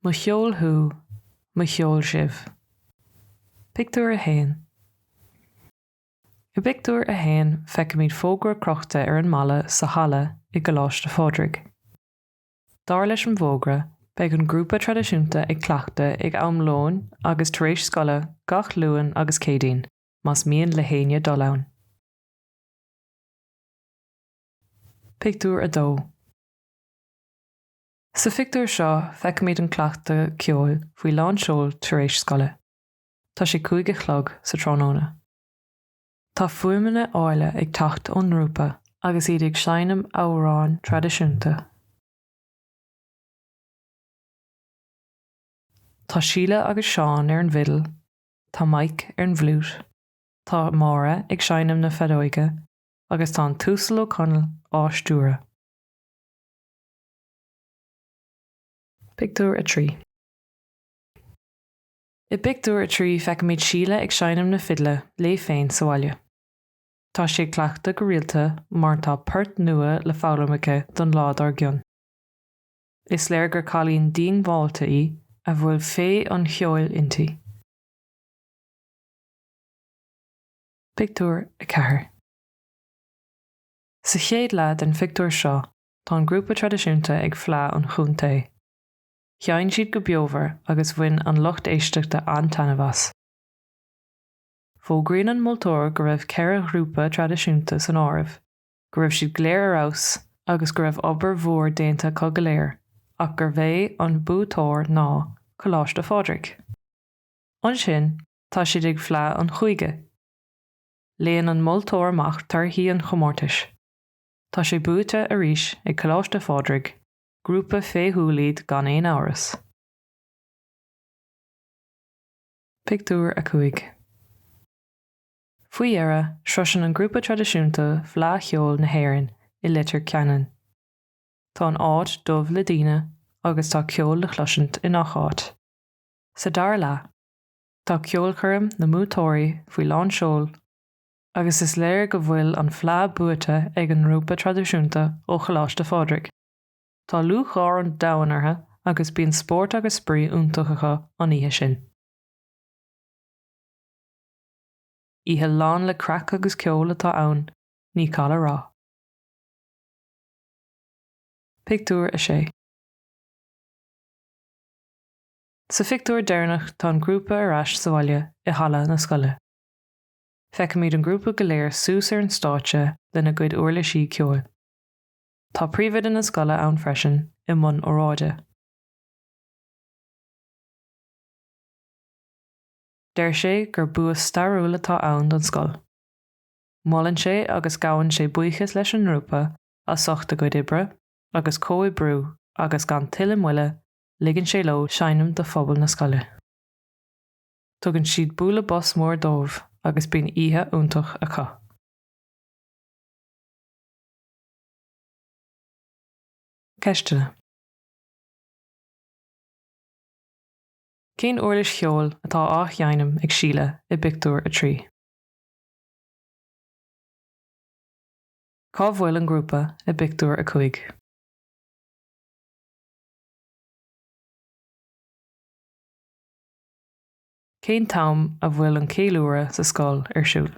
Mo cheol hu, mo cheol sibh. Pictiúr a hain. I pictiúr a hain feiceann míad fógra crochta ar an mala sa hala I goláiste fódraig. Dar leis an bhógra, beidh an grúpa tradiisiúnta ag cleachta ag amlóin agus tar éis scoile gach luain agus cédaoin, mas mian le héine dul ann. Pictiúr a dó. Sa pictiúr seo feiceann míad an cleachta cheol faoi lán seol tar éis scoile. Tá sé 5 chlog sa tráthnóna. Tá fuaimeanna áile ag tacht ón rúpa agus iad ag seanam amhráin tradiisiúnta. Tá Síle agus Seán ar an bhidal, tá Mike ar an bhlút, tá Mára ag seanam na fedóige agus tá an Túsal O'Connell áistúra. Pictiúr a trí. I pictiúr a trí feiceann míad Síle ag seanam na fidle lé féin sa bhaile. Tá sé cleachta go rialta mar tá peirt nua le foghlamacha don ládar gionn. Is léir gur cailíonn daoin bháilta í a bhfuil fé an cheol inti. Pictiúr a 4. Sa chéad lead an pictiúr seo, tá an grúpa tradiisiúnta ag phleá an chúnta. Cheann siad go beobair agus bhain an lucht éisteachta an-tanamhas. Fógraíonn an moltóir go raibh ceithre grúpa tradiisiúnta san áireamh, go raibh siad gléir arás agus go raibh obair mhór déanta chug go léir, ach gur bheidh an bútóir ná coláiste fádraig. Ansin, tá siad ag phleá an chuige. Léann an moltóir amach tarthaí an chomórtais. Tá sé buaite arís ag coláiste fádraig, grúpa féthúlaíd gan éon áras. Pictiúr a 5. Faoi éire, sroiseann an grúpa tradiisiúnta phleá cheol na hÉireann I litir ceannain. Tá an áit dubh le daoine agus tá ceol le chluisiant I nach áit. Sa dar leat, tá ceolchuirm na mútóirí faoi lán seol agus is léir go bhfuil an phleá buaite ag an grúpa tradiisiúnta ó choláiste fádraig. Tá luachár an domhanartha agus bíonn spórt agus sprí iontachacha an oíche sin. Ihe lán le crack agus ceol atá ann, ní cala rá. Pictiúr a 6. Sa pictiúr deireanach tá an grúpa arás sa bhaile I hala na scoile. Feiceann míad an grúpa go léir suas ar an stáitse lena gcuid uirlisí ceol. Tá príomhaide na scoile ann freisin I mbun óráide. Deir sé gur buas stairiúil atá ann don scoil. Mollann sé agus gabhann sé buíochas leis an rúpa a sochta go ibre agus cói brú agus gan tuile muile ligeann sé leo seanam do phobal na scoile. Tugann siad búla bos mór dómh agus bíonn oíche iontach acu. Ceistena. Cén uirlis cheol atá á dhéanam ag Síle I pictiúr a 3. Cá bhfuil an grúpa I pictiúr a 5. Cén tam a bhfuil an céiliúra sa scoil ar siúl.